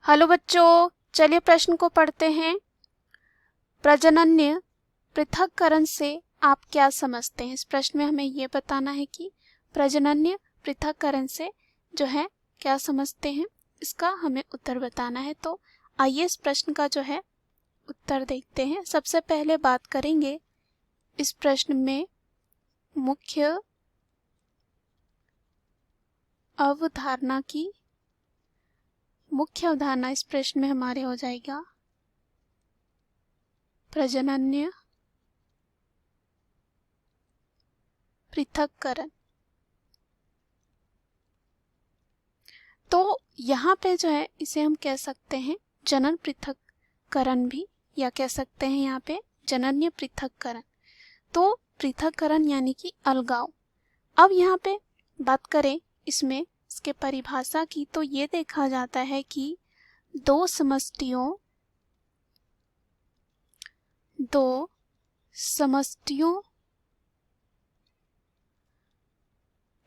Hello बच्चों, चलिए प्रश्न को पढ़ते हैं। प्रजनन्य पृथक्करण से आप क्या समझते हैं? इस प्रश्न में हमें ये बताना है कि प्रजनन्य पृथक्करण से जो है क्या समझते हैं, इसका हमें उत्तर बताना है। तो आइए इस प्रश्न का जो है उत्तर देखते हैं। सबसे पहले बात करेंगे इस प्रश्न में मुख्य अवधारणा की। मुख्य अवधारणा इस प्रश्न में हमारे हो जाएगा प्रजनन्य पृथक्करण। तो यहाँ पे जो है इसे हम कह सकते हैं जनन पृथक्करण भी, या कह सकते हैं यहाँ पे जनन्य पृथक्करण। तो पृथक्करण यानी कि अलगाव। अब यहाँ पे बात करें इसमें इसके परिभाषा की, तो ये देखा जाता है कि दो समष्टियों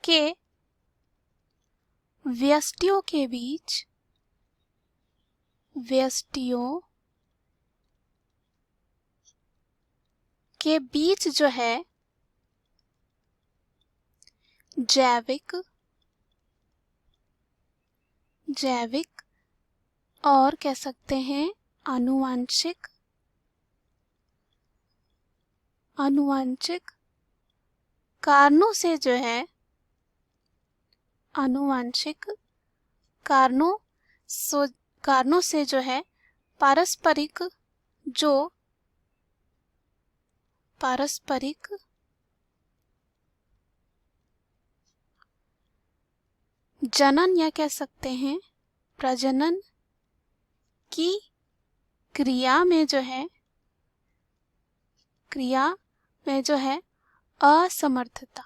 के व्यष्टियों के बीच जो है जैविक और कह सकते हैं आनुवांशिक कारणों से जो है आनुवांशिक कारणों से जो है पारस्परिक जनन या कह सकते हैं प्रजनन की क्रिया में जो है असमर्थता,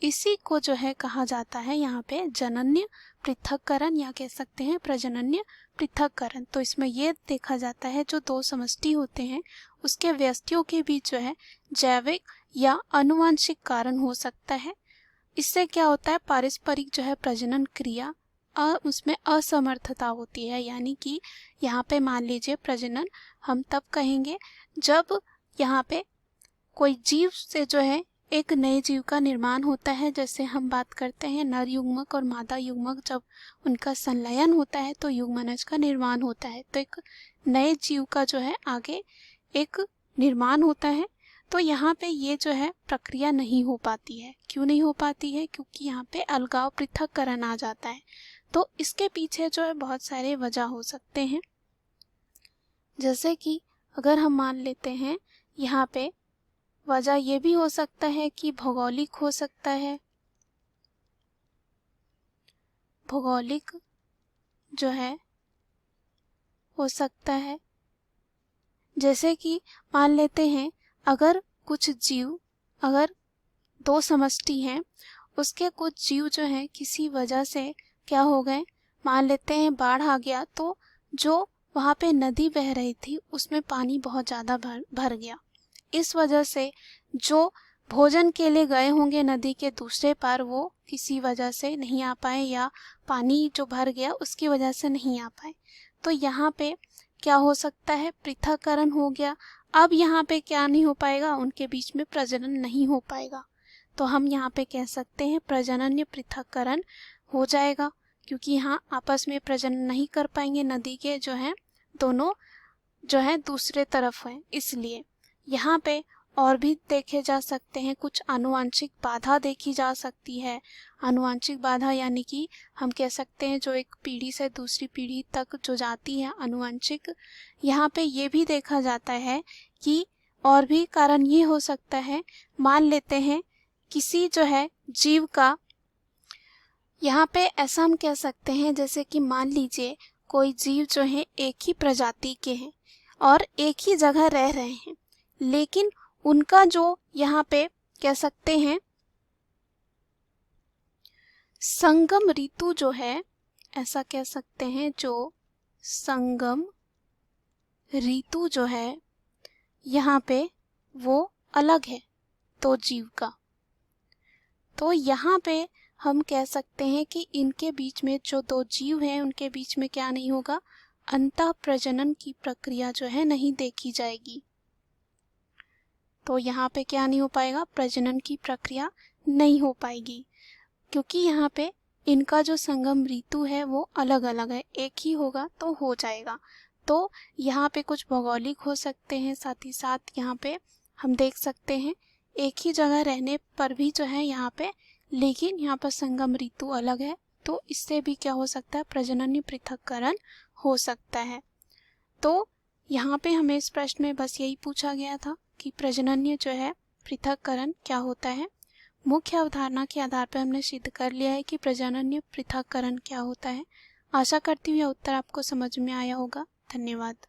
इसी को जो है कहा जाता है यहाँ पे जनन्य पृथक्करण या कह सकते हैं प्रजनन्य पृथक्करण। तो इसमें ये देखा जाता है जो दो समष्टि होते हैं उसके व्यष्टियों के बीच जो है जैविक या आनुवांशिक कारण हो सकता है। इससे क्या होता है, पारस्परिक जो है प्रजनन क्रिया उसमें असमर्थता होती है। यानी कि यहाँ पे मान लीजिए प्रजनन हम तब कहेंगे जब यहाँ पे कोई जीव से जो है एक नए जीव का निर्माण होता है। जैसे हम बात करते हैं नर युग्मक और मादा युग्मक, जब उनका संलयन होता है तो युग्मनज का निर्माण होता है। तो एक नए जीव का जो है आगे एक निर्माण होता है। तो यहाँ पे ये जो है प्रक्रिया नहीं हो पाती है। क्यों नहीं हो पाती है? क्योंकि यहाँ पे अलगाव पृथक्करण आ जाता है। तो इसके पीछे जो है बहुत सारे वजह हो सकते हैं। जैसे कि अगर हम मान लेते हैं यहाँ पे वजह ये भी हो सकता है कि भौगोलिक हो सकता है। भौगोलिक जो है हो सकता है, जैसे कि मान लेते हैं अगर कुछ जीव, अगर दो समष्टि हैं उसके कुछ जीव जो हैं किसी वजह से क्या हो गए, मान लेते हैं बाढ़ आ गया, तो जो वहाँ पे नदी बह रही थी उसमें पानी बहुत ज़्यादा भर गया। इस वजह से जो भोजन के लिए गए होंगे नदी के दूसरे पार वो किसी वजह से नहीं आ पाए, या पानी जो भर गया उसकी वजह से नहीं आ पाए। तो यहाँ पे क्या हो सकता है, पृथक्करण हो गया। अब यहाँ पे क्या नहीं हो पाएगा, उनके बीच में प्रजनन नहीं हो पाएगा। तो हम यहाँ पे कह सकते हैं प्रजनन्य पृथक्करण हो जाएगा, क्योंकि यहाँ आपस में प्रजनन नहीं कर पाएंगे नदी के जो है दोनों जो है दूसरे तरफ है। इसलिए यहाँ पे और भी देखे जा सकते हैं, कुछ आनुवांशिक बाधा देखी जा सकती है। आनुवांशिक बाधा यानी कि हम कह सकते हैं जो एक पीढ़ी से दूसरी पीढ़ी तक जो जाती है आनुवांशिक। यहाँ पे ये भी देखा जाता है कि और भी कारण ये हो सकता है, मान लेते हैं किसी जो है जीव का, यहाँ पे ऐसा हम कह सकते हैं जैसे कि मान लीजिए कोई जीव जो है एक ही प्रजाति के हैं और एक ही जगह रह रहे हैं, लेकिन उनका जो यहाँ पे कह सकते हैं संगम ऋतु जो है, ऐसा कह सकते हैं जो संगम ऋतु जो है यहाँ पे वो अलग है दो जीव का। तो यहाँ पे हम कह सकते हैं कि इनके बीच में जो दो जीव हैं उनके बीच में क्या नहीं होगा, अंतः प्रजनन की प्रक्रिया जो है नहीं देखी जाएगी। तो यहाँ पे क्या नहीं हो पाएगा, प्रजनन की प्रक्रिया नहीं हो पाएगी, क्योंकि यहाँ पे इनका जो संगम ऋतु है वो अलग अलग है। एक ही होगा तो हो जाएगा। तो यहाँ पे कुछ भौगोलिक हो सकते हैं, साथ ही साथ यहाँ पे हम देख सकते हैं एक ही जगह रहने पर भी जो है यहाँ पे, लेकिन यहाँ पर संगम ऋतु अलग है, तो इससे भी क्या हो सकता है, प्रजनन पृथक्करण हो सकता है। तो यहाँ पे हमें इस प्रश्न में बस यही पूछा गया था कि प्रजनन जो है पृथक्करण क्या होता है। मुख्य अवधारणा के आधार पर हमने सिद्ध कर लिया है कि प्रजनन पृथक्करण क्या होता है। आशा करती हूँ यह उत्तर आपको समझ में आया होगा। धन्यवाद।